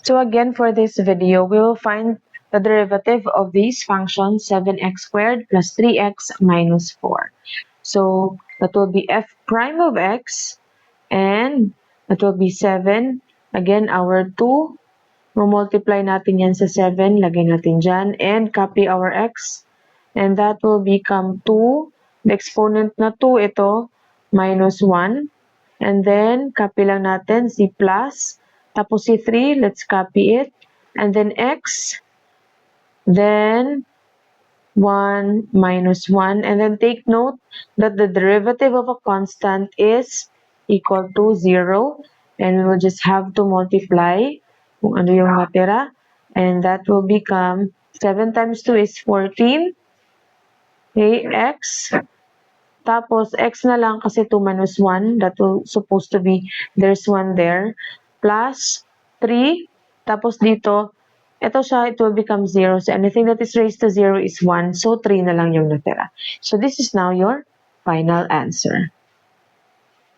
So again, for this video, we will find the derivative of these functions 7x squared plus 3x minus 4. So that will be f prime of x, and that will be 7. Again, our 2. Multiply natin yan sa 7. Lagay natin dyan. And copy our x. And that will become 2. The exponent na 2, ito, minus 1. And then, copy lang natin si plus. Tapos si 3, let's copy it. And then x. Then 1 minus 1. And then take note that the derivative of a constant is equal to 0. And we will just have to multiply kung ano yung natira. And that will become 7 times 2 is 14. Okay, x. Tapos, x na lang kasi 2 minus 1. That will supposed to be, there's 1 there. Plus 3. Tapos dito, ito siya, it will become 0. So, anything that is raised to 0 is 1. So, 3 na lang yung natira. So, this is now your final answer.